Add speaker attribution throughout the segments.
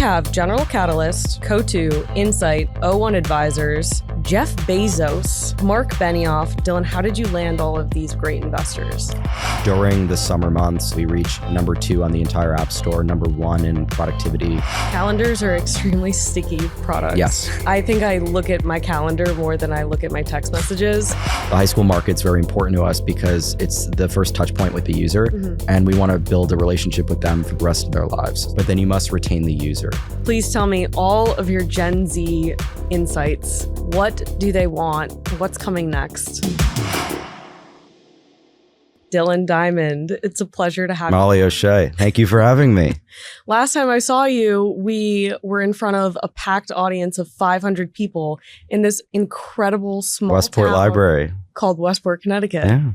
Speaker 1: have General Catalyst, Co2, Insight, O1 Advisors, Jeff Bezos, Mark Benioff. Dylan, how did you land all of these great investors?
Speaker 2: During the summer months, we reached number 2 on the entire App Store, number 1 in productivity.
Speaker 1: Calendars are extremely sticky products.
Speaker 2: Yes.
Speaker 1: I think I look at my calendar more than I look at my text messages.
Speaker 2: The high school market's very important to us because it's the first touch point with the user, and we want to build a relationship with them for the rest of their lives. But then you must retain the user.
Speaker 1: Please tell me all of your Gen Z insights. What do they want? What's coming next? Dylan Diamond, it's a pleasure to have you.
Speaker 2: Molly O'Shea, thank you for having me.
Speaker 1: Last time I saw you, we were in front of a packed audience of 500 people in this incredible small
Speaker 2: Westport
Speaker 1: town
Speaker 2: Library
Speaker 1: called Westport, Connecticut.
Speaker 2: Yeah.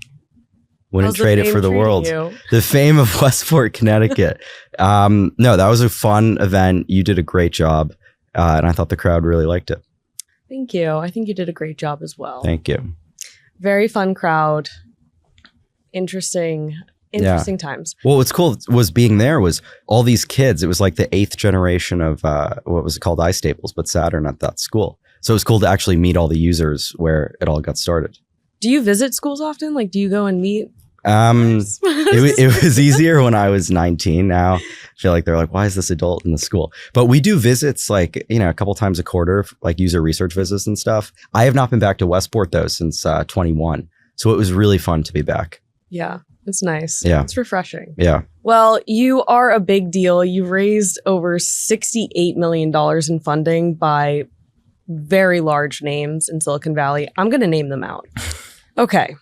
Speaker 2: Wouldn't
Speaker 1: How's the
Speaker 2: trade it
Speaker 1: fame
Speaker 2: for the
Speaker 1: treating
Speaker 2: world.
Speaker 1: you?
Speaker 2: The fame of Westport, Connecticut. No, that was a fun event. You did a great job, and I thought the crowd really liked it.
Speaker 1: Thank you. I think you did a great job as well.
Speaker 2: Thank you.
Speaker 1: Very fun crowd. Interesting times.
Speaker 2: Well, what's cool was being there was all these kids. It was like the 8th generation of what was it called, iStaples, but Saturn at that school. So it was cool to actually meet all the users where it all got started.
Speaker 1: Do you visit schools often? Like, do you go and meet?
Speaker 2: It was easier when I was 19. Now I feel like they're like, why is this adult in the school? But we do visits like, a couple times a quarter, like user research visits and stuff. I have not been back to Westport though since 21. So it was really fun to be back.
Speaker 1: Yeah, it's nice.
Speaker 2: Yeah.
Speaker 1: It's refreshing.
Speaker 2: Yeah.
Speaker 1: Well, you are a big deal. You raised over $68 million in funding by very large names in Silicon Valley. I'm going to name them out. Okay.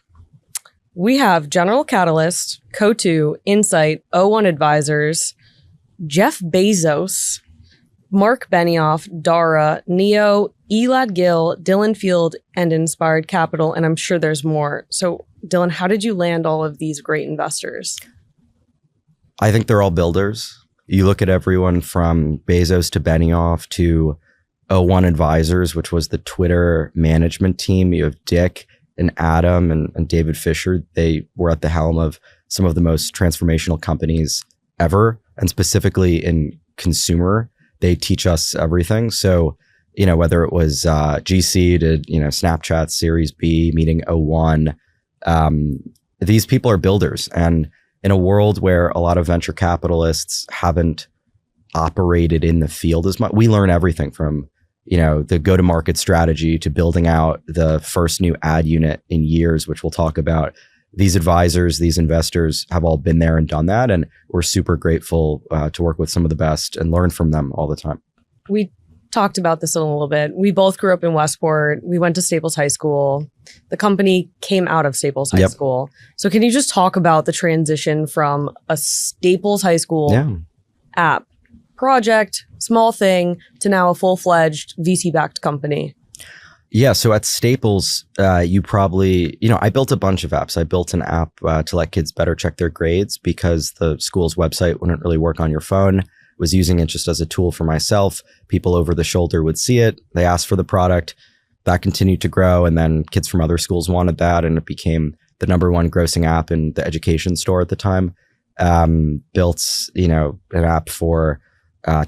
Speaker 1: We have General Catalyst, Co2, Insight, O1 Advisors, Jeff Bezos, Mark Benioff, Dara, Neo, Elad Gil, Dylan Field, and Inspired Capital, and I'm sure there's more. So, Dylan, how did you land all of these great investors?
Speaker 2: I think they're all builders. You look at everyone from Bezos to Benioff to O1 Advisors, which was the Twitter management team. You have Dick and Adam and David Fisher. They were at the helm of some of the most transformational companies ever, and specifically in consumer, they teach us everything. So, whether it was GC to, Snapchat Series B, meeting O1, these people are builders. And in a world where a lot of venture capitalists haven't operated in the field as much, we learn everything from the go-to-market strategy to building out the first new ad unit in years, which we'll talk about. These advisors, these investors have all been there and done that. And we're super grateful to work with some of the best and learn from them all the time.
Speaker 1: We talked about this a little bit. We both grew up in Westport. We went to Staples High School. The company came out of Staples High School. So can you just talk about the transition from a Staples High School app project, small thing, to now a full-fledged VC-backed company?
Speaker 2: Yeah. So at Staples, you probably, I built a bunch of apps. I built an app to let kids better check their grades because the school's website wouldn't really work on your phone. Was using it just as a tool for myself. People over the shoulder would see it. They asked for the product. That continued to grow. And then kids from other schools wanted that. And it became the #1 grossing app in the education store at the time. Built, an app for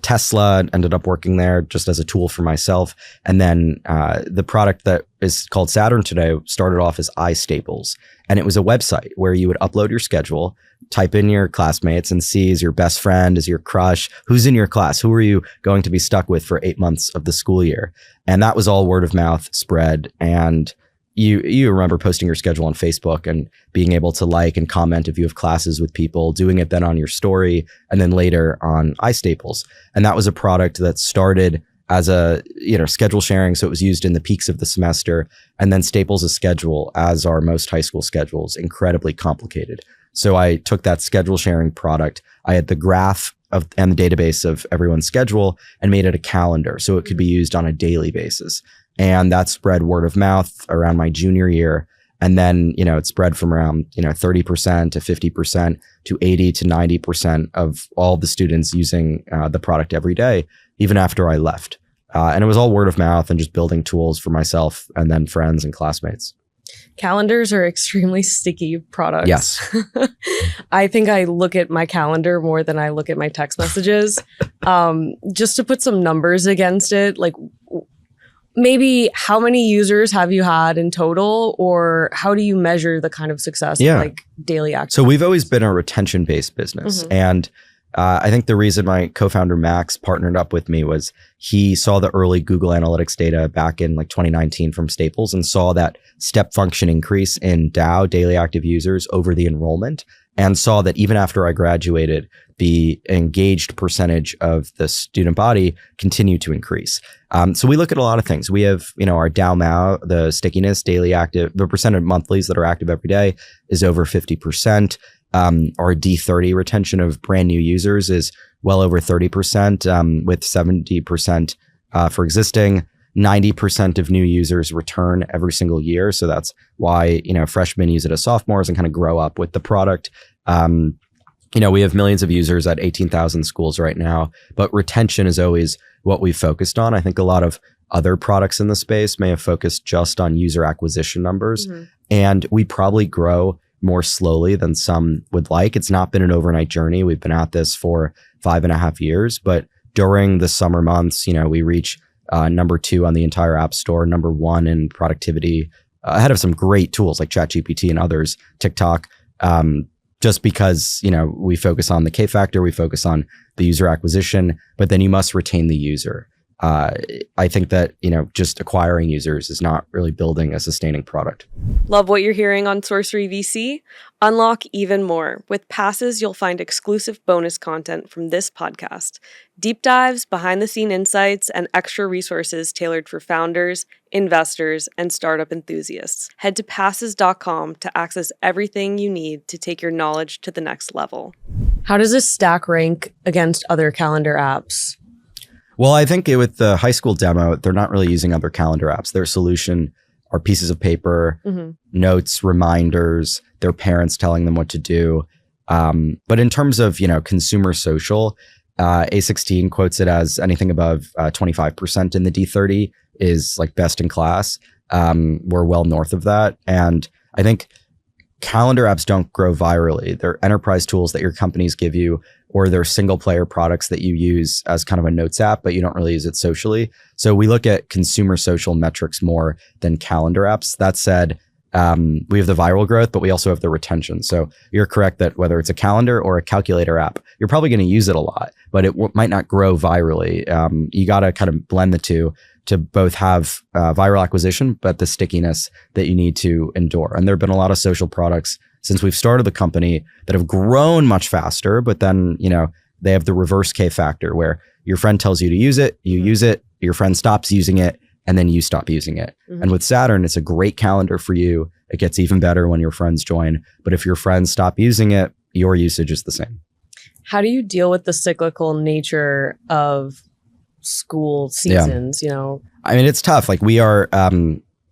Speaker 2: Tesla, ended up working there just as a tool for myself. And then the product that is called Saturn today started off as iStaples. And it was a website where you would upload your schedule, type in your classmates and see is your best friend, is your crush, who's in your class, who are you going to be stuck with for 8 months of the school year. And that was all word of mouth spread. And you remember posting your schedule on Facebook and being able to like and comment if you have classes with people, doing it then on your story, and then later on iStaples. And that was a product that started as a, schedule sharing. So it was used in the peaks of the semester. And then Staples' schedule, as are most high school schedules, incredibly complicated. So I took that schedule sharing product. I had the graph and the database of everyone's schedule and made it a calendar so it could be used on a daily basis. And that spread word of mouth around my junior year. And then, it spread from around, 30% to 50% to 80 to 90% of all the students using the product every day, even after I left. And it was all word of mouth and just building tools for myself and then friends and classmates.
Speaker 1: Calendars are extremely sticky products.
Speaker 2: Yes.
Speaker 1: I think I look at my calendar more than I look at my text messages. Just to put some numbers against it, like maybe how many users have you had in total, or how do you measure the kind of success of like daily active?
Speaker 2: So we've always been a retention-based business. And I think the reason my co-founder Max partnered up with me was he saw the early Google Analytics data back in like 2019 from Staples and saw that step function increase in DAU, daily active users, over the enrollment, and saw that even after I graduated, the engaged percentage of the student body continued to increase. So we look at a lot of things. We have, our DAU MAU, the stickiness, daily active, the percent of monthlies that are active every day is over 50%. Our D30 retention of brand new users is well over 30%, with 70% for existing. 90% of new users return every single year. So that's why, freshmen use it as sophomores and kind of grow up with the product. We have millions of users at 18,000 schools right now, but retention is always what we've focused on. I think a lot of other products in the space may have focused just on user acquisition numbers, and we probably grow more slowly than some would like. It's not been an overnight journey. We've been at this for 5.5 years, but during the summer months, we reach number 2 on the entire app store, number 1 in productivity, ahead of some great tools like ChatGPT and others, TikTok, just because, we focus on the K factor, we focus on the user acquisition, but then you must retain the user. I think that, just acquiring users is not really building a sustaining product.
Speaker 1: Love what you're hearing on Sourcery VC? Unlock even more. With passes, you'll find exclusive bonus content from this podcast, deep dives, behind-the-scene insights, and extra resources tailored for founders, investors, and startup enthusiasts. Head to passes.com to access everything you need to take your knowledge to the next level. How does this stack rank against other calendar apps?
Speaker 2: Well, I think with the high school demo, they're not really using other calendar apps. Their solution are pieces of paper, notes, reminders, their parents telling them what to do. But in terms of, consumer social, A16 quotes it as anything above 25% in the D30 is like best in class. We're well north of that. And I think calendar apps don't grow virally. They're enterprise tools that your companies give you, or they're single player products that you use as kind of a notes app, but you don't really use it socially. So we look at consumer social metrics more than calendar apps. That said, we have the viral growth, but we also have the retention. So you're correct that whether it's a calendar or a calculator app, you're probably going to use it a lot, but it might not grow virally. You got to kind of blend the two to both have viral acquisition, but the stickiness that you need to endure. And there have been a lot of social products since we've started the company that have grown much faster, but then, they have the reverse K factor where your friend tells you to use it, you use it, your friend stops using it, and then you stop using it. And with Saturn, it's a great calendar for you. It gets even better when your friends join. But if your friends stop using it, your usage is the same.
Speaker 1: How do you deal with the cyclical nature of school seasons?
Speaker 2: I mean, it's tough. Like we are,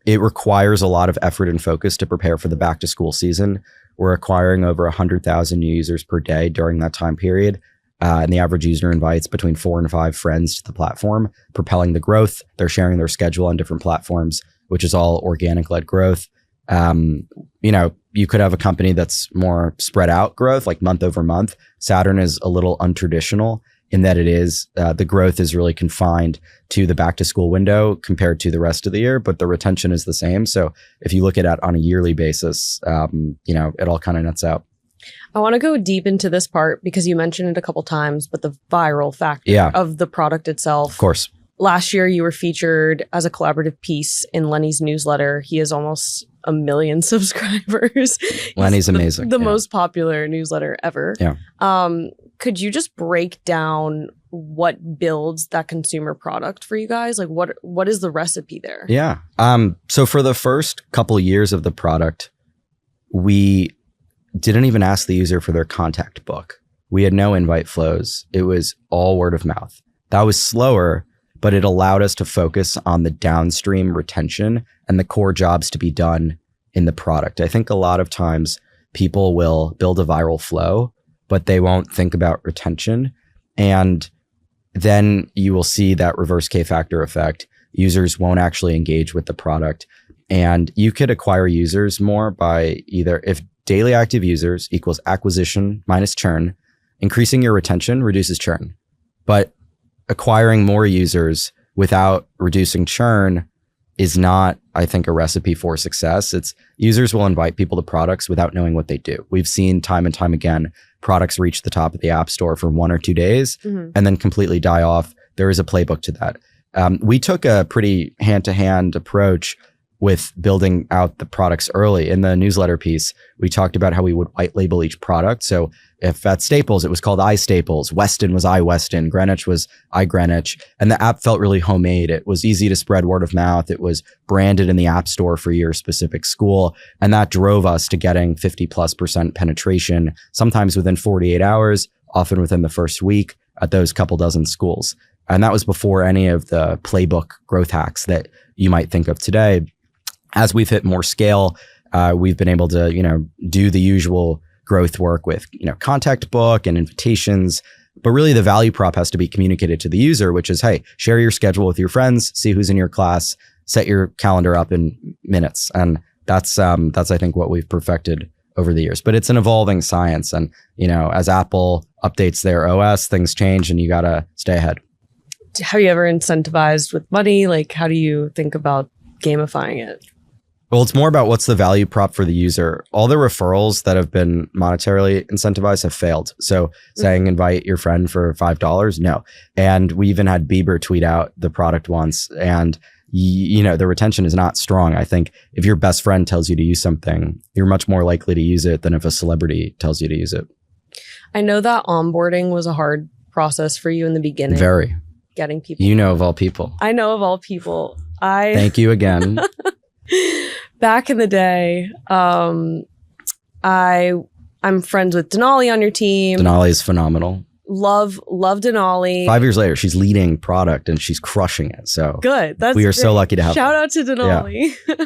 Speaker 2: it requires a lot of effort and focus to prepare for the back to school season. We're acquiring over 100,000 new users per day during that time period. And the average user invites between 4 and 5 friends to the platform, propelling the growth. They're sharing their schedule on different platforms, which is all organic led growth. You could have a company that's more spread out growth, like month over month. Saturn is a little untraditional in that it is, the growth is really confined to the back to school window compared to the rest of the year, but the retention is the same. So if you look at it on a yearly basis, it all kind of nets out.
Speaker 1: I want to go deep into this part because you mentioned it a couple times, but the viral factor of the product itself.
Speaker 2: Of course.
Speaker 1: Last year, you were featured as a collaborative piece in Lenny's newsletter. He has almost 1 million subscribers.
Speaker 2: Lenny's amazing.
Speaker 1: The most popular newsletter ever.
Speaker 2: Yeah.
Speaker 1: Could you just break down what builds that consumer product for you guys? Like what is the recipe there?
Speaker 2: Yeah. So for the first couple years of the product, we didn't even ask the user for their contact book. We had no invite flows. It was all word of mouth. That was slower, but it allowed us to focus on the downstream retention and the core jobs to be done in the product. I think a lot of times people will build a viral flow, but they won't think about retention. And then you will see that reverse K factor effect. Users won't actually engage with the product. And you could acquire users more by either if daily active users equals acquisition minus churn, increasing your retention reduces churn. But acquiring more users without reducing churn is not, I think, a recipe for success. It's users will invite people to products without knowing what they do. We've seen time and time again, products reach the top of the app store for 1 or 2 days and then completely die off. There is a playbook to that. We took a pretty hand-to-hand approach with building out the products early. In the newsletter piece, we talked about how we would white label each product. So if at Staples, it was called iStaples, Weston was iWeston, Greenwich was iGreenwich, and the app felt really homemade. It was easy to spread word of mouth. It was branded in the app store for your specific school. And that drove us to getting 50+% penetration, sometimes within 48 hours, often within the first week at those couple dozen schools. And that was before any of the playbook growth hacks that you might think of today. As we've hit more scale, we've been able to, do the usual growth work with, contact book and invitations. But really the value prop has to be communicated to the user, which is, hey, share your schedule with your friends, see who's in your class, set your calendar up in minutes. And that's I think what we've perfected over the years. But it's an evolving science. And, as Apple updates their OS, things change and you got to stay ahead.
Speaker 1: Have you ever incentivized with money? Like, how do you think about gamifying it?
Speaker 2: Well, it's more about what's the value prop for the user. All the referrals that have been monetarily incentivized have failed. So saying invite your friend for $5, no. And we even had Bieber tweet out the product once, and the retention is not strong. I think if your best friend tells you to use something, you're much more likely to use it than if a celebrity tells you to use it.
Speaker 1: I know that onboarding was a hard process for you in the beginning.
Speaker 2: Very.
Speaker 1: Getting people.
Speaker 2: Of all people.
Speaker 1: I know of all people.
Speaker 2: Thank you again.
Speaker 1: Back in the day, I'm friends with Denali on your team.
Speaker 2: Denali is phenomenal.
Speaker 1: Love Denali.
Speaker 2: 5 years later, she's leading product and she's crushing it. So
Speaker 1: good.
Speaker 2: We are so lucky to have
Speaker 1: Shout out to Denali. Yeah.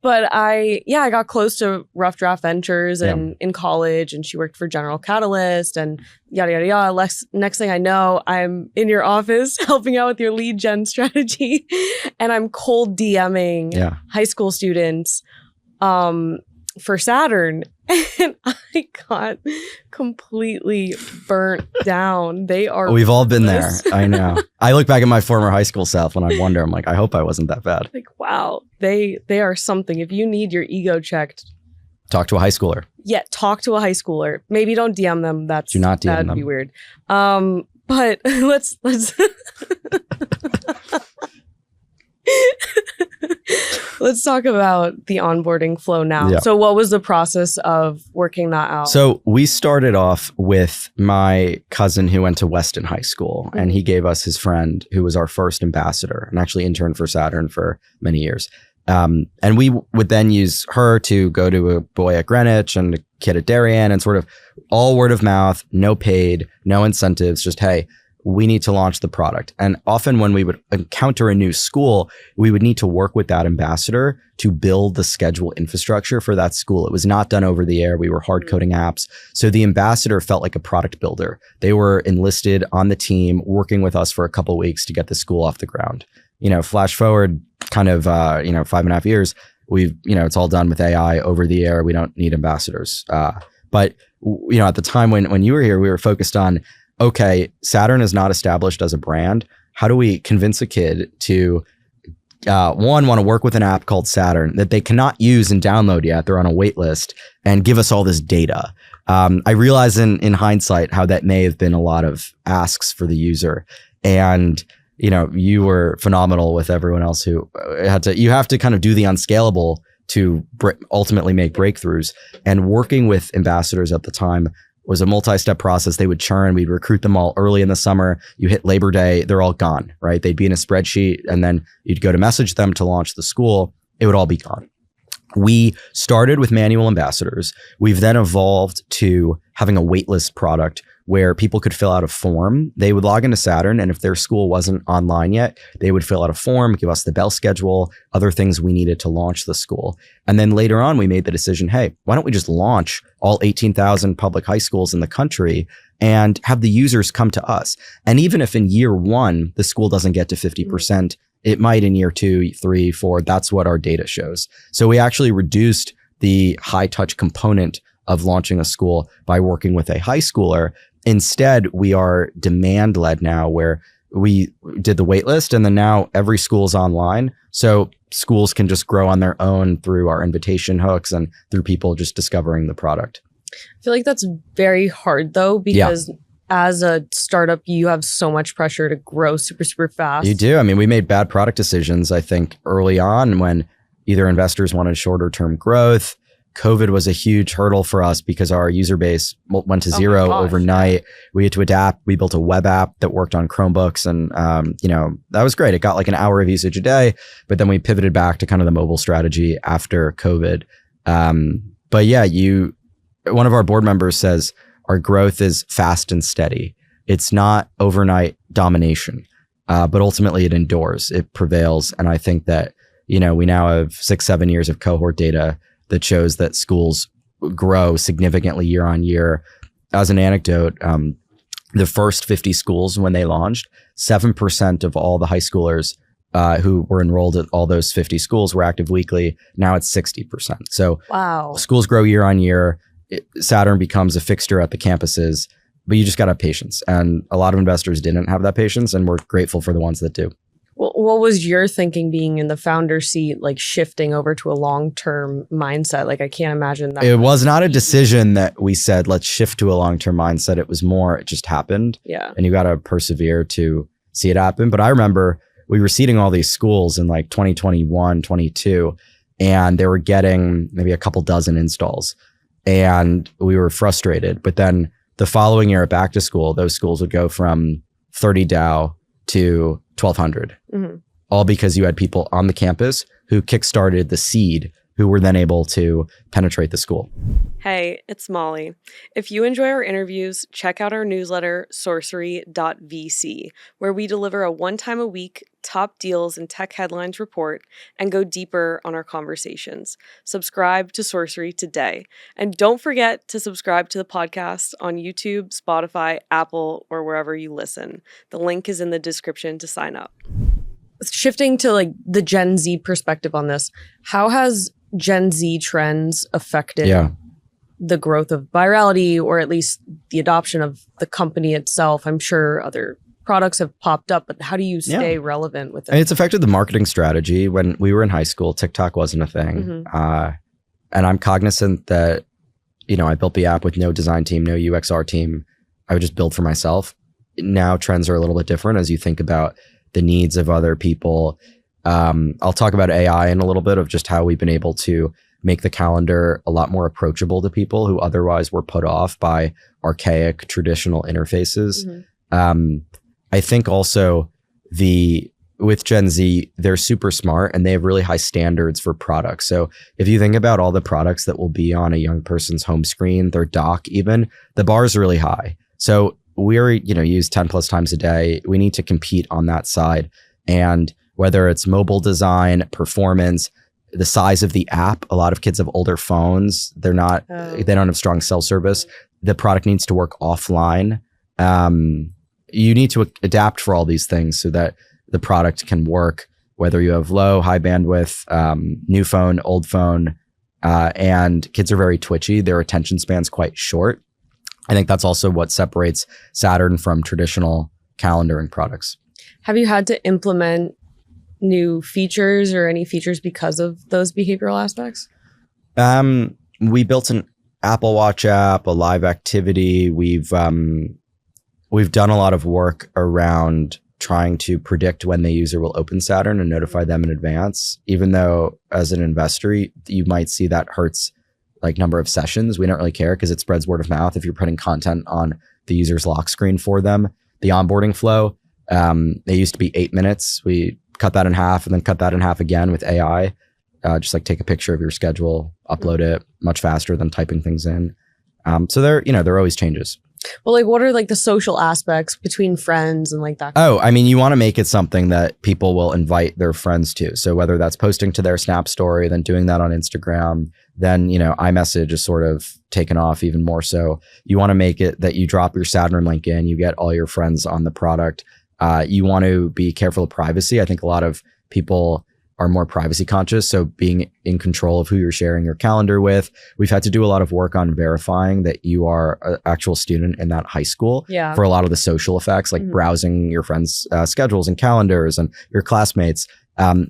Speaker 1: But I got close to Rough Draft Ventures in college, and she worked for General Catalyst and yada, yada, yada. Next thing I know, I'm in your office helping out with your lead gen strategy, and I'm cold DMing high school students for Saturn. And I got completely burnt down. They are.
Speaker 2: We've all been there. I know. I look back at my former high school self and I wonder, I'm like, I hope I wasn't that bad.
Speaker 1: Like, wow, they are something. If you need your ego checked,
Speaker 2: talk to a high schooler.
Speaker 1: Yeah, talk to a high schooler. Maybe don't DM them.
Speaker 2: Do not DM them.
Speaker 1: That'd be weird. But let's let's talk about the onboarding flow now. Yeah. So what was the process of working that out?
Speaker 2: So we started off with my cousin who went to Weston High School, and he gave us his friend who was our first ambassador and actually interned for Saturn for many years. And we would then use her to go to a boy at Greenwich and a kid at Darien, and sort of all word of mouth, no paid, no incentives, just, hey, we need to launch the product. And often when we would encounter a new school, we would need to work with that ambassador to build the schedule infrastructure for that school. It was not done over the air. We were hard coding apps. So the ambassador felt like a product builder. They were enlisted on the team, working with us for a couple of weeks to get the school off the ground. Flash forward kind of, 5.5 years, it's all done with AI over the air. We don't need ambassadors. But at the time when you were here, we were focused on, okay, Saturn is not established as a brand. How do we convince a kid to, want to work with an app called Saturn that they cannot use and download yet? They're on a wait list, and give us all this data. I realize in hindsight how that may have been a lot of asks for the user. And, you were phenomenal with everyone else who you have to kind of do the unscalable to ultimately make breakthroughs. And working with ambassadors at the time was a multi-step process. They would churn. We'd recruit them all early in the summer. You hit Labor Day, they're all gone, right? They'd be in a spreadsheet, and then you'd go to message them to launch the school. It would all be gone. We started with manual ambassadors. We've then evolved to having a waitlist product where people could fill out a form. They would log into Saturn, and if their school wasn't online yet, they would fill out a form, give us the bell schedule, other things we needed to launch the school. And then later on, we made the decision, hey, why don't we just launch all 18,000 public high schools in the country and have the users come to us? And even if in year one, the school doesn't get to 50%, It might in year 2, 3, 4. That's what our data shows. So we actually reduced the high touch component of launching a school by working with a high schooler. Instead, we are demand led now, where we did the wait list and then now every school is online. So schools can just grow on their own through our invitation hooks and through people just discovering the product.
Speaker 1: I feel like that's very hard though, because as a startup, you have so much pressure to grow super, super fast.
Speaker 2: You do. I mean, we made bad product decisions, I think, early on when either investors wanted shorter term growth. COVID was a huge hurdle for us because our user base went to zero overnight. We had to adapt. We built a web app that worked on Chromebooks and, that was great. It got like an hour of usage a day, but then we pivoted back to kind of the mobile strategy after COVID. But yeah, one of our board members says our growth is fast and steady. It's not overnight domination, but ultimately it endures, it prevails. And I think that, we now have 6-7 years of cohort data that shows that schools grow significantly year on year. As an anecdote, the first 50 schools when they launched, 7% of all the high schoolers who were enrolled at all those 50 schools were active weekly. Now it's 60%. So
Speaker 1: wow.
Speaker 2: Schools grow year on year. Saturn becomes a fixture at the campuses, but you just got to have patience. And a lot of investors didn't have that patience, and we're grateful for the ones that do.
Speaker 1: Well, what was your thinking being in the founder seat, like shifting over to a long-term mindset? Like, I can't imagine that.
Speaker 2: It was not a decision that we said, let's shift to a long-term mindset. It was more, it just happened.
Speaker 1: Yeah.
Speaker 2: And you got to persevere to see it happen. But I remember we were seeding all these schools in like 2021, 22, and they were getting maybe a couple dozen installs. And we were frustrated. But then the following year at back to school, those schools would go from 30 DAO to 1,200, all because you had people on the campus who kickstarted the seed, who were then able to penetrate the school.
Speaker 1: Hey, it's Molly. If you enjoy our interviews, check out our newsletter, Sourcery.vc, where we deliver a one-time-a-week top deals and tech headlines report and go deeper on our conversations. Subscribe to Sourcery today. And don't forget to subscribe to the podcast on YouTube, Spotify, Apple, or wherever you listen. The link is in the description to sign up. Shifting to like the Gen Z perspective on this, how has Gen Z trends affected the growth of virality, or at least the adoption of the company itself? I'm sure other products have popped up, but how do you stay relevant with it?
Speaker 2: It's affected the marketing strategy. When we were in high school, TikTok wasn't a thing. And I'm cognizant that, I built the app with no design team, no UXR team. I would just build for myself. Now trends are a little bit different as you think about the needs of other people. I'll talk about AI in a little bit, of just how we've been able to make the calendar a lot more approachable to people who otherwise were put off by archaic traditional interfaces. I think also with Gen Z, they're super smart and they have really high standards for products. So if you think about all the products that will be on a young person's home screen, their dock even, the bar is really high. So we're, used 10 plus times a day. We need to compete on that side. And whether it's mobile design, performance, the size of the app, a lot of kids have older phones. They don't have strong cell service. The product needs to work offline. You need to adapt for all these things so that the product can work, whether you have low, high bandwidth, new phone, old phone, and kids are very twitchy. Their attention span's quite short. I think that's also what separates Saturn from traditional calendaring products.
Speaker 1: Have you had to implement new features or any features because of those behavioral aspects?
Speaker 2: We built an Apple Watch app, a live activity. We've done a lot of work around trying to predict when the user will open Saturn and notify them in advance. Even though as an investor, you might see that hurts like number of sessions. We don't really care because it spreads word of mouth if you're putting content on the user's lock screen for them. The onboarding flow, it used to be 8 minutes. We cut that in half and then cut that in half again with AI. Just like take a picture of your schedule, upload it much faster than typing things in. So there are always changes.
Speaker 1: Well, like what are like the social aspects between friends and like that?
Speaker 2: Oh, I mean, you want to make it something that people will invite their friends to. So whether that's posting to their Snap story, then doing that on Instagram, then, iMessage is sort of taken off even more so. You want to make it that you drop your Saturn link in, you get all your friends on the product. You want to be careful of privacy. I think a lot of people are more privacy conscious. So being in control of who you're sharing your calendar with. We've had to do a lot of work on verifying that you are an actual student in that high school for a lot of the social effects, like browsing your friends' schedules and calendars and your classmates.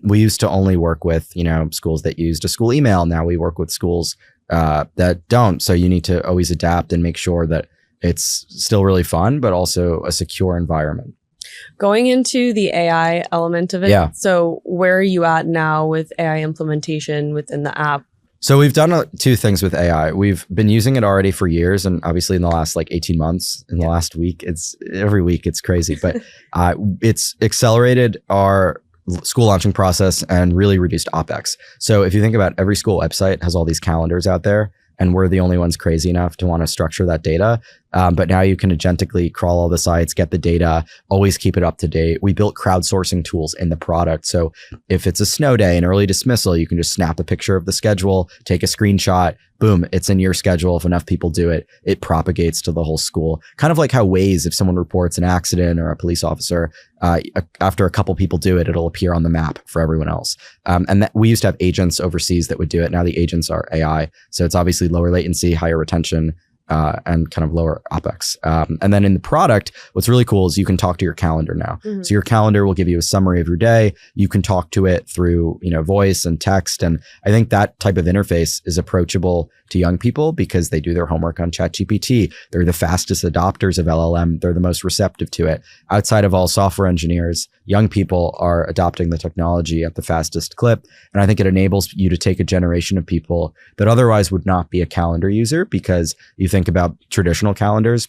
Speaker 2: We used to only work with, schools that used a school email. Now we work with schools that don't. So you need to always adapt and make sure that it's still really fun, but also a secure environment.
Speaker 1: Going into the AI element of it.
Speaker 2: Yeah.
Speaker 1: So where are you at now with AI implementation within the app?
Speaker 2: So we've done two things with AI. We've been using it already for years, and obviously in the last 18 months, in the last week, every week it's crazy, but it's accelerated our school launching process and really reduced OpEx. So if you think about every school website has all these calendars out there, and we're the only ones crazy enough to want to structure that data. But now you can agentically crawl all the sites, get the data, always keep it up to date. We built crowdsourcing tools in the product. So if it's a snow day, an early dismissal, you can just snap a picture of the schedule, take a screenshot, boom, it's in your schedule. If enough people do it, it propagates to the whole school. Kind of like how Waze, if someone reports an accident or a police officer, after a couple people do it, it'll appear on the map for everyone else. And we used to have agents overseas that would do it. Now the agents are AI. So it's obviously lower latency, higher retention, and kind of lower OpEx. And then in the product, what's really cool is you can talk to your calendar now. So your calendar will give you a summary of your day. You can talk to it through, voice and text. And I think that type of interface is approachable to young people because they do their homework on ChatGPT. They're the fastest adopters of LLM. They're the most receptive to it. Outside of all software engineers, young people are adopting the technology at the fastest clip. And I think it enables you to take a generation of people that otherwise would not be a calendar user, because you think about traditional calendars,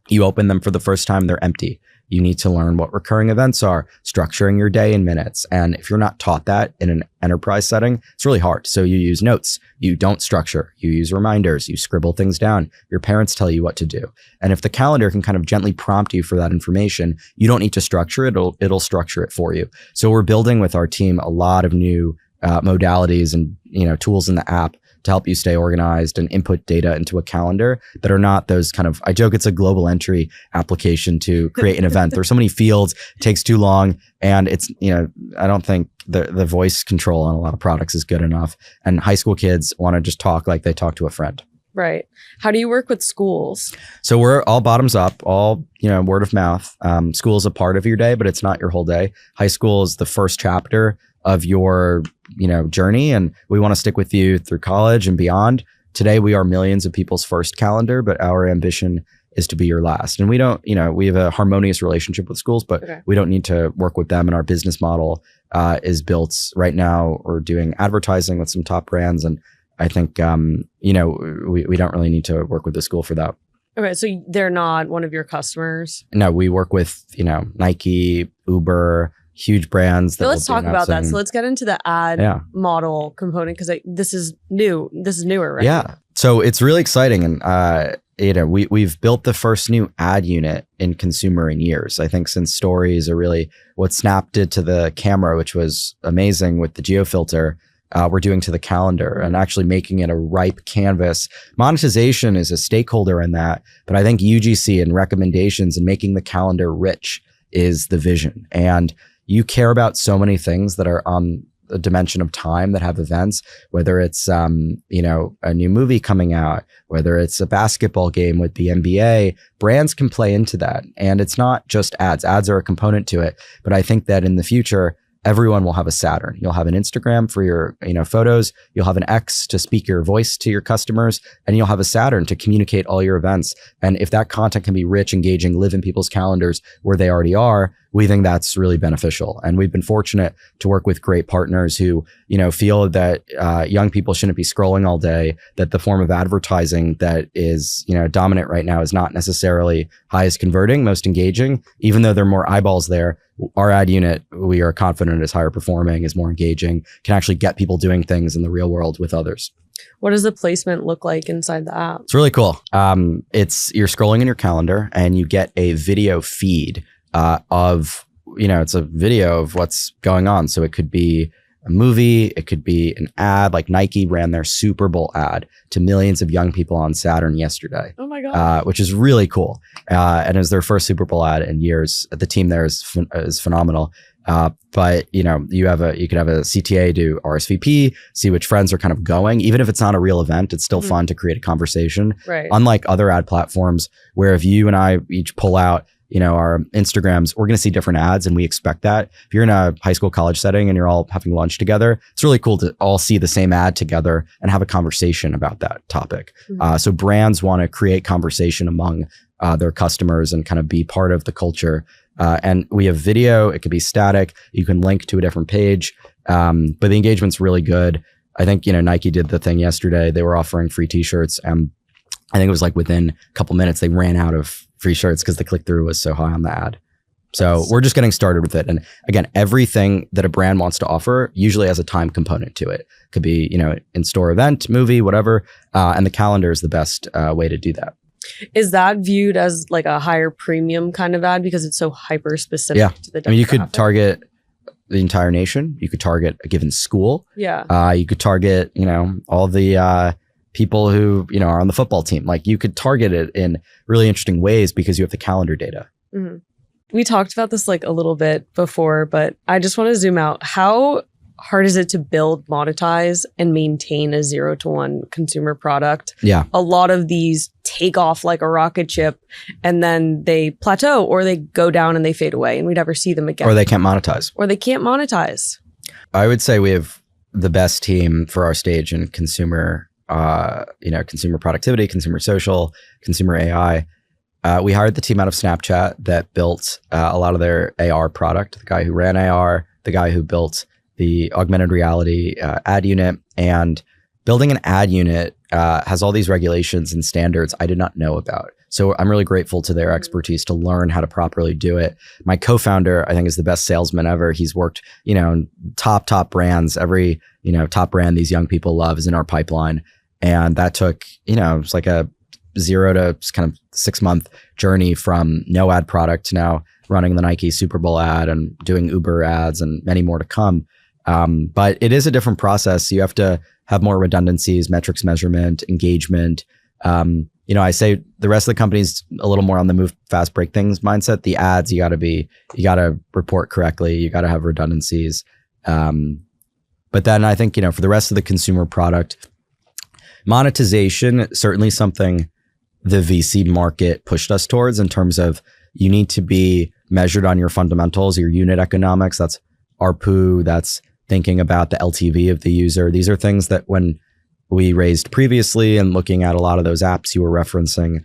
Speaker 2: you open them for the first time, they're empty. You need to learn what recurring events are, structuring your day in minutes. And if you're not taught that in an enterprise setting, it's really hard. So you use notes, you don't structure, you use reminders, you scribble things down. Your parents tell you what to do. And if the calendar can kind of gently prompt you for that information, you don't need to structure it, it'll structure it for you. So we're building with our team a lot of new modalities and tools in the app to help you stay organized and input data into a calendar that are not those kind of, I joke it's a global entry application to create an event. There's so many fields, it takes too long. And it's, I don't think the voice control on a lot of products is good enough. And high school kids want to just talk like they talk to a friend.
Speaker 1: Right. How do you work with schools? So
Speaker 2: we're all bottoms up, all, word of mouth. School is a part of your day, but it's not your whole day. High school is the first chapter of your, journey. And we want to stick with you through college and beyond. Today, we are millions of people's first calendar, but our ambition is to be your last. And we don't, we have a harmonious relationship with schools, but we don't need to work with them. And our business model is built right now. We're doing advertising with some top brands. And I think, we don't really need to work with the school for that.
Speaker 1: Okay. So they're not one of your customers?
Speaker 2: No, we work with, Nike, Uber, huge brands.
Speaker 1: So let's talk about that. So let's get into the ad model component, because this is new. This is newer, right?
Speaker 2: Yeah. So it's really exciting. And, we've built the first new ad unit in consumer in years. I think since stories are really what Snap did to the camera, which was amazing with the geo filter, we're doing to the calendar and actually making it a ripe canvas. Monetization is a stakeholder in that, but I think UGC and recommendations and making the calendar rich is the vision. And you care about so many things that are on a dimension of time that have events, whether it's, a new movie coming out, whether it's a basketball game with the NBA, brands can play into that. And it's not just ads. Ads are a component to it. But I think that in the future, everyone will have a Saturn. You'll have an Instagram for your, photos. You'll have an X to speak your voice to your customers, and you'll have a Saturn to communicate all your events. And if that content can be rich, engaging, live in people's calendars where they already are, we think that's really beneficial. And we've been fortunate to work with great partners who, feel that young people shouldn't be scrolling all day, that the form of advertising that is, dominant right now is not necessarily highest converting, most engaging, even though there are more eyeballs there. Our ad unit, we are confident is higher performing, is more engaging, can actually get people doing things in the real world with others.
Speaker 1: What does the placement look like inside the app?
Speaker 2: It's really cool. You're scrolling in your calendar and you get a video feed of, it's a video of what's going on. So it could be a movie. It could be an ad. Like Nike ran their Super Bowl ad to millions of young people on Saturn yesterday.
Speaker 1: Oh my God.
Speaker 2: Which is really cool. And it was their first Super Bowl ad in years. The team there is phenomenal. But you could have a CTA do RSVP, see which friends are kind of going. Even if it's not a real event, it's still fun to create a conversation.
Speaker 1: Right.
Speaker 2: Unlike other ad platforms where if you and I each pull out, our Instagrams, we're going to see different ads and we expect that. If you're in a high school college setting and you're all having lunch together, it's really cool to all see the same ad together and have a conversation about that topic. So brands want to create conversation among their customers and kind of be part of the culture. And we have video, it could be static. You can link to a different page. But the engagement's really good. I think, Nike did the thing yesterday. They were offering free t-shirts. And I think it was like within a couple minutes, they ran out of free shirts because the click-through was so high on the ad. So we're just getting started with it. And again, everything that a brand wants to offer usually has a time component to it. Could be, in-store event, movie, whatever. And the calendar is the best way to do that.
Speaker 1: Is that viewed as like a higher premium kind of ad because it's so hyper specific to the demographic?
Speaker 2: You could target the entire nation. You could target a given school.
Speaker 1: Yeah.
Speaker 2: You could target, all the people who, are on the football team. Like you could target it in really interesting ways because you have the calendar data.
Speaker 1: Mm-hmm. We talked about this like a little bit before, but I just want to zoom out. How hard is it to build, monetize, and maintain a 0 to 1 consumer product?
Speaker 2: Yeah.
Speaker 1: A lot of these take off like a rocket ship and then they plateau or they go down and they fade away and we never see them again.
Speaker 2: Or they can't monetize. I would say we have the best team for our stage in consumer, consumer productivity, consumer social, consumer AI. We hired the team out of Snapchat that built a lot of their AR product, the guy who ran AR, the guy who built the augmented reality ad unit. And building an ad unit has all these regulations and standards I did not know about. So I'm really grateful to their expertise to learn how to properly do it. My co-founder, I think, is the best salesman ever. He's worked, in top brands. Every, top brand these young people love is in our pipeline. And that took, it's like a 0 to kind of 6-month journey from no ad product to now running the Nike Super Bowl ad and doing Uber ads and many more to come. But it is a different process. You have to have more redundancies, metrics measurement, engagement. I say the rest of the company's a little more on the move fast, break things mindset. The ads, you got to report correctly. You got to have redundancies. But then I think, for the rest of the consumer product, monetization, certainly something the VC market pushed us towards in terms of you need to be measured on your fundamentals, your unit economics. That's ARPU. That's thinking about the LTV of the user. These are things that when we raised previously and looking at a lot of those apps you were referencing,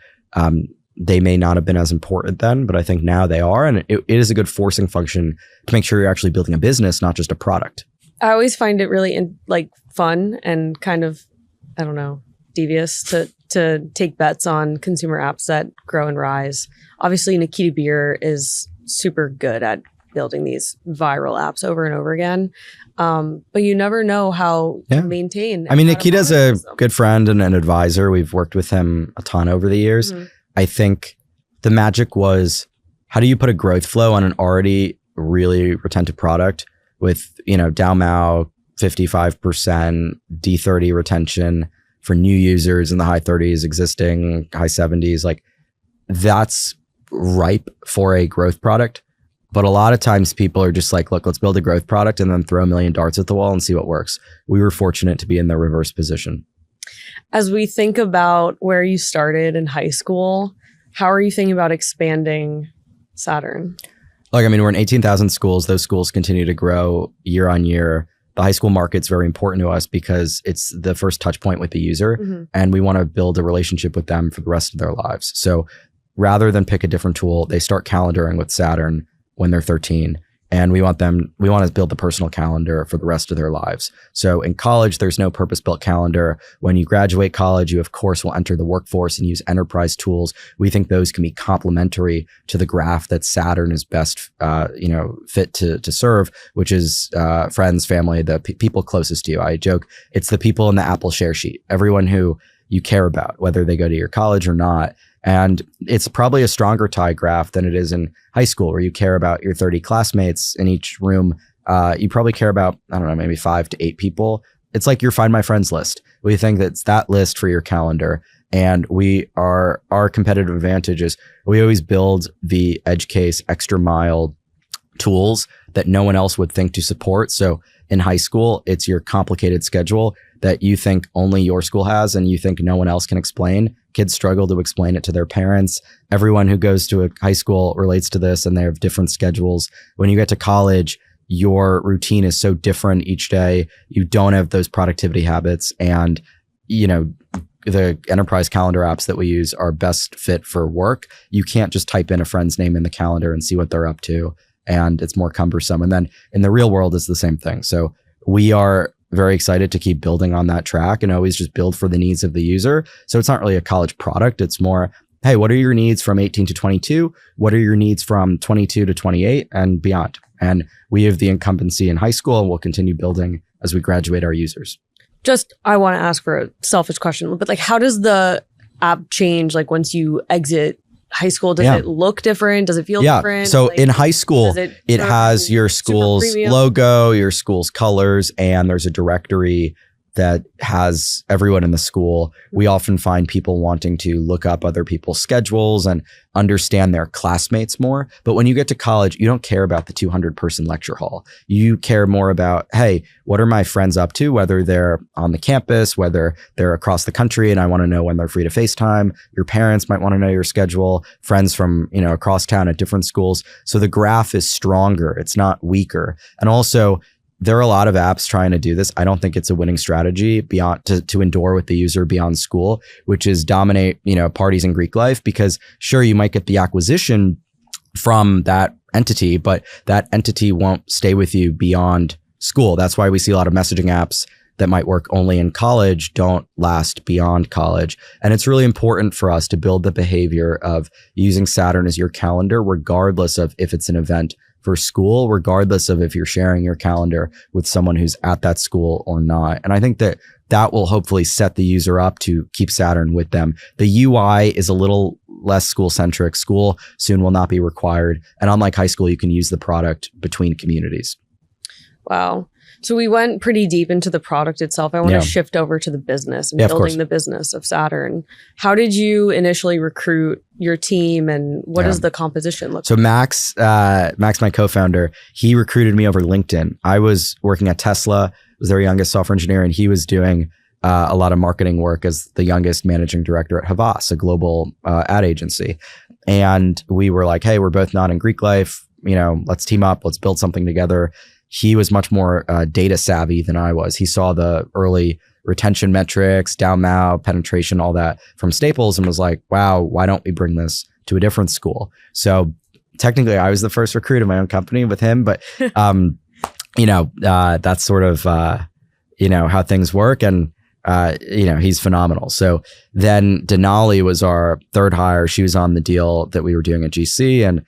Speaker 2: they may not have been as important then, but I think now they are. And it is a good forcing function to make sure you're actually building a business, not just a product. I
Speaker 1: always find it really fun and kind of, I don't know, devious to take bets on consumer apps that grow and rise. Obviously, Nikita Beer is super good at building these viral apps over and over again. But you never know how to maintain.
Speaker 2: I mean, Nikita's a good friend and an advisor. We've worked with him a ton over the years. Mm-hmm. I think the magic was, how do you put a growth flow on an already really retentive product with, DAU/MAU 55%, D30 retention for new users in the high 30s, existing high 70s. Like that's ripe for a growth product. But a lot of times people are just like, look, let's build a growth product and then throw a million darts at the wall and see what works. We were fortunate to be in the reverse position.
Speaker 1: As we think about where you started in high school, how are you thinking about expanding Saturn?
Speaker 2: Look, we're in 18,000 schools. Those schools continue to grow year on year. The high school market's very important to us because it's the first touch point with the user. Mm-hmm. And we want to build a relationship with them for the rest of their lives. So rather than pick a different tool, they start calendaring with Saturn when they're 13. And we want to build the personal calendar for the rest of their lives. So in college, there's no purpose-built calendar. When you graduate college, you of course will enter the workforce and use enterprise tools. We think those can be complementary to the graph that Saturn is best, fit to serve, which is friends, family, the people closest to you. I joke, it's the people in the Apple share sheet, everyone who you care about, whether they go to your college or not. And it's probably a stronger tie graph than it is in high school, where you care about your 30 classmates in each room. you probably care about, I don't know, maybe 5 to 8 people. It's like your Find My Friends list. We think that's that list for your calendar. And our competitive advantage is we always build the edge case extra mile tools that no one else would think to support. So in high school, it's your complicated schedule that you think only your school has and you think no one else can explain. Kids struggle to explain it to their parents. Everyone who goes to a high school relates to this, and they have different schedules. When you get to college, your routine is so different each day. You don't have those productivity habits, and the enterprise calendar apps that we use are best fit for work. You can't just type in a friend's name in the calendar and see what they're up to, and it's more cumbersome. And then in the real world, it's the same thing. So we are very excited to keep building on that track and always just build for the needs of the user. So it's not really a college product. It's more, hey, what are your needs from 18 to 22? What are your needs from 22 to 28 and beyond? And we have the incumbency in high school, and we'll continue building as we graduate our users.
Speaker 1: Just, I want to ask for a selfish question, but like, how does the app change? Like once you exit high school, does it look different? Does it feel different?
Speaker 2: So
Speaker 1: like,
Speaker 2: in high school, it has your school's logo, your school's colors, and there's a directory that has everyone in the school. We often find people wanting to look up other people's schedules and understand their classmates more. But when you get to college, you don't care about the 200-person lecture hall. You care more about, hey, what are my friends up to, whether they're on the campus, whether they're across the country, and I want to know when they're free to FaceTime. Your parents might want to know your schedule, friends from, across town at different schools. So the graph is stronger. It's not weaker. And also, there are a lot of apps trying to do this. I don't think it's a winning strategy beyond to endure with the user beyond school, which is dominate, parties in Greek life, because sure, you might get the acquisition from that entity, but that entity won't stay with you beyond school. That's why we see a lot of messaging apps that might work only in college don't last beyond college. And it's really important for us to build the behavior of using Saturn as your calendar, regardless of if it's an event for school, regardless of if you're sharing your calendar with someone who's at that school or not. And I think that will hopefully set the user up to keep Saturn with them. The UI is a little less school-centric. School soon will not be required. And unlike high school, you can use the product between communities.
Speaker 1: Wow. So we went pretty deep into the product itself. I want to shift over to the business and building the business of Saturn. How did you initially recruit your team, and what does the composition look like?
Speaker 2: So Max, my co-founder, he recruited me over LinkedIn. I was working at Tesla, was their youngest software engineer, and he was doing a lot of marketing work as the youngest managing director at Havas, a global ad agency. And we were like, hey, we're both not in Greek life. Let's team up. Let's build something together. He was much more data savvy than I was. He saw the early retention metrics, down MAU, penetration, all that from Staples, and was like, wow, why don't we bring this to a different school? So technically I was the first recruit of my own company with him, but that's sort of, how things work. And, he's phenomenal. So then Denali was our third hire. She was on the deal that we were doing at GC, and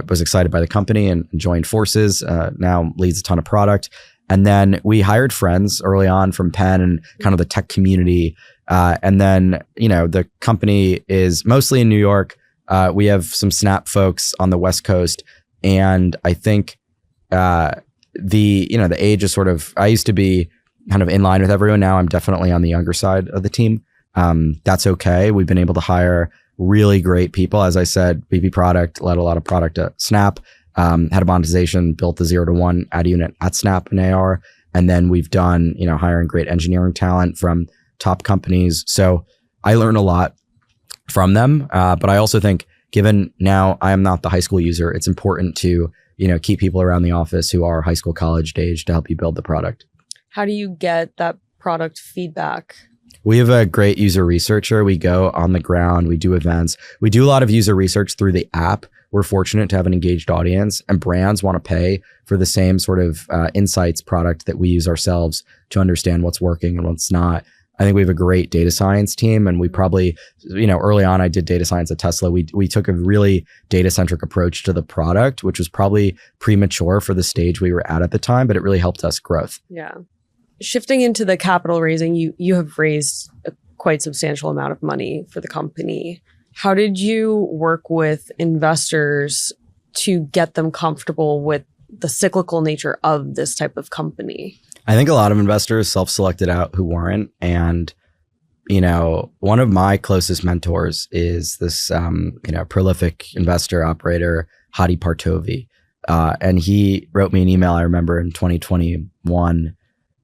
Speaker 2: was excited by the company and joined forces, now leads a ton of product. And then we hired friends early on from Penn and kind of the tech community. And then, the company is mostly in New York. We have some Snap folks on the West Coast. And I think the age is sort of, I used to be kind of in line with everyone. Now I'm definitely on the younger side of the team. That's okay. We've been able to hire really great people. As I said, VP product, led a lot of product at Snap, head of monetization, built the 0 to 1 ad unit at Snap and AR. And then we've done, hiring great engineering talent from top companies. So I learn a lot from them. But I also think, given now I am not the high school user, it's important to, keep people around the office who are high school, college age to help you build the product.
Speaker 1: How do you get that product feedback?
Speaker 2: We have a great user researcher. We go on the ground. We do events. We do a lot of user research through the app. We're fortunate to have an engaged audience, and brands want to pay for the same sort of insights product that we use ourselves to understand what's working and what's not. I think we have a great data science team, and we probably, early on I did data science at Tesla. We took a really data-centric approach to the product, which was probably premature for the stage we were at the time, but it really helped us growth.
Speaker 1: Yeah. Shifting into the capital raising, you have raised a quite substantial amount of money for the company. How did you work with investors to get them comfortable with the cyclical nature of this type of company?
Speaker 2: I think a lot of investors self-selected out who weren't. And, one of my closest mentors is this, prolific investor operator, Hadi Partovi. And he wrote me an email, I remember in 2021,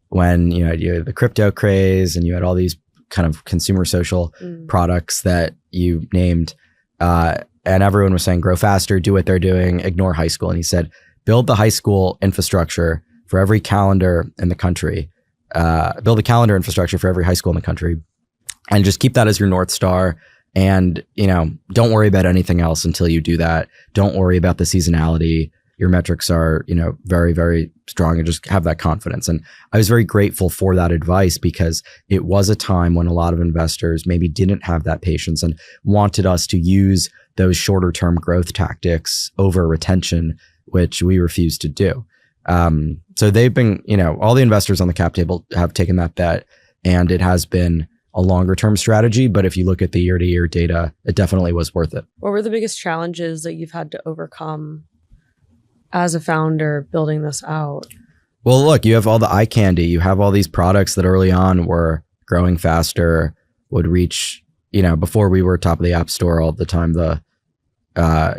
Speaker 2: when, you had the crypto craze and you had all these kind of consumer social products that you named. And everyone was saying, grow faster, do what they're doing, ignore high school. And he said, build the high school infrastructure for every calendar in the country. Build a calendar infrastructure for every high school in the country. And just keep that as your North Star. And, don't worry about anything else until you do that. Don't worry about the seasonality. Your metrics are, very, very strong, and just have that confidence. And I was very grateful for that advice, because it was a time when a lot of investors maybe didn't have that patience and wanted us to use those shorter term growth tactics over retention, which we refused to do. So they've been, all the investors on the cap table have taken that bet, and it has been a longer term strategy. But if you look at the year to year data, it definitely was worth it.
Speaker 1: What were the biggest challenges that you've had to overcome as a founder building this out?
Speaker 2: Well, look, you have all the eye candy. You have all these products that early on were growing faster, would reach, before we were top of the app store all the time,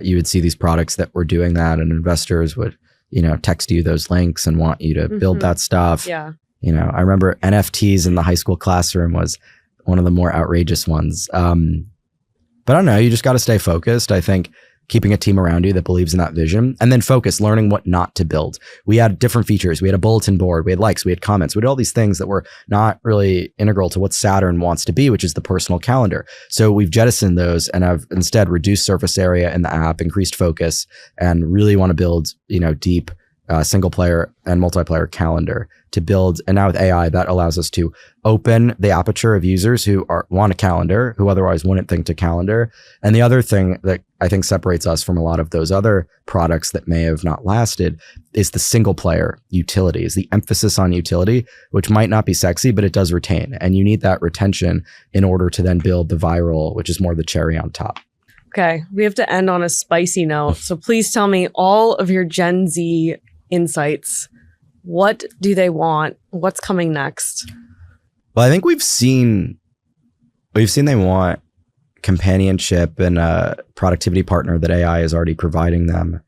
Speaker 2: you would see these products that were doing that, and investors would, text you those links and want you to build that stuff.
Speaker 1: Yeah.
Speaker 2: I remember NFTs in the high school classroom was one of the more outrageous ones. But I don't know, you just got to stay focused. I think keeping a team around you that believes in that vision, and then focus, learning what not to build. We had different features. We had a bulletin board, we had likes, we had comments, we had all these things that were not really integral to what Saturn wants to be, which is the personal calendar. So we've jettisoned those and have instead reduced surface area in the app, increased focus, and really want to build, deep single player and multiplayer calendar to build. And now with AI, that allows us to open the aperture of users who want a calendar, who otherwise wouldn't think to calendar. And the other thing that I think separates us from a lot of those other products that may have not lasted is the single player utility, is the emphasis on utility, which might not be sexy, but it does retain. And you need that retention in order to then build the viral, which is more the cherry on top.
Speaker 1: Okay, we have to end on a spicy note. So please tell me all of your Gen Z insights. What do they want? What's coming next?
Speaker 2: Well, I think we've seen they want companionship and a productivity partner that AI is already providing them.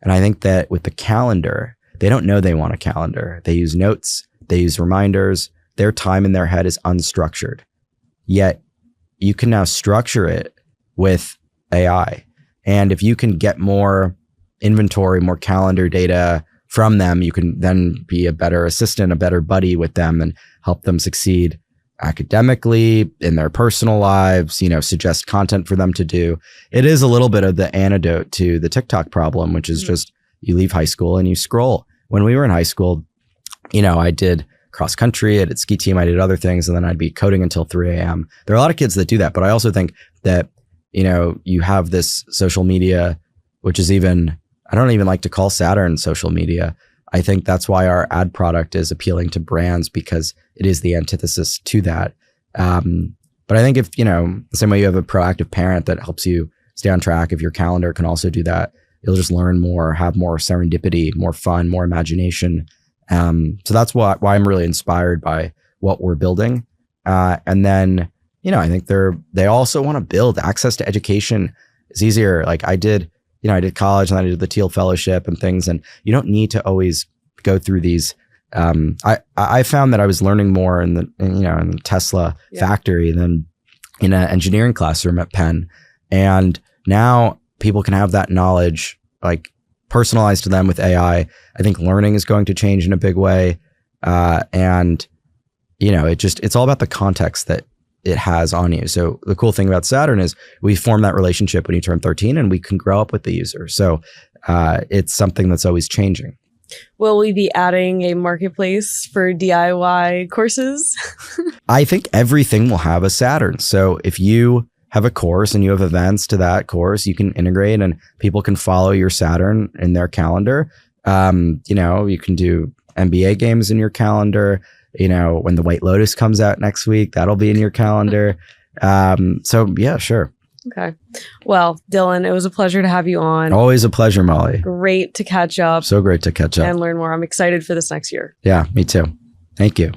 Speaker 2: And I think that with the calendar, they don't know they want a calendar. They use notes, they use reminders. Their time in their head is unstructured. Yet you can now structure it with AI. And if you can get more inventory, more calendar data from them, you can then be a better assistant, a better buddy with them, and help them succeed academically, in their personal lives, suggest content for them to do. It is a little bit of the antidote to the TikTok problem, which is just you leave high school and you scroll. When we were in high school, I did cross country, I did ski team, I did other things, and then I'd be coding until 3 a.m. There are a lot of kids that do that, but I also think that, you have this social media, which is I don't even like to call Saturn social media. I think that's why our ad product is appealing to brands, because it is the antithesis to that. But I think if, the same way you have a proactive parent that helps you stay on track, if your calendar can also do that, you'll just learn more, have more serendipity, more fun, more imagination. So that's why I'm really inspired by what we're building. And then, I think they also want to build access to education is easier. Like I did college and then I did the Teal Fellowship and things, and you don't need to always go through these. I found that I was learning more in the Tesla factory than in an engineering classroom at Penn. And now people can have that knowledge like personalized to them with AI. I think learning is going to change in a big way. And it's all about the context that it has on you. So the cool thing about Saturn is we form that relationship when you turn 13, and we can grow up with the user. So it's something that's always changing.
Speaker 1: Will we be adding a marketplace for DIY courses?
Speaker 2: I think everything will have a Saturn. So if you have a course and you have events to that course, you can integrate and people can follow your Saturn in their calendar. You can do NBA games in your calendar. When the White Lotus comes out next week, that'll be in your calendar. So yeah, sure.
Speaker 1: Okay. Well, Dylan, it was a pleasure to have you on.
Speaker 2: Always a pleasure, Molly.
Speaker 1: Great to catch up.
Speaker 2: So great to catch up.
Speaker 1: And learn more. I'm excited for this next year.
Speaker 2: Yeah, me too. Thank you.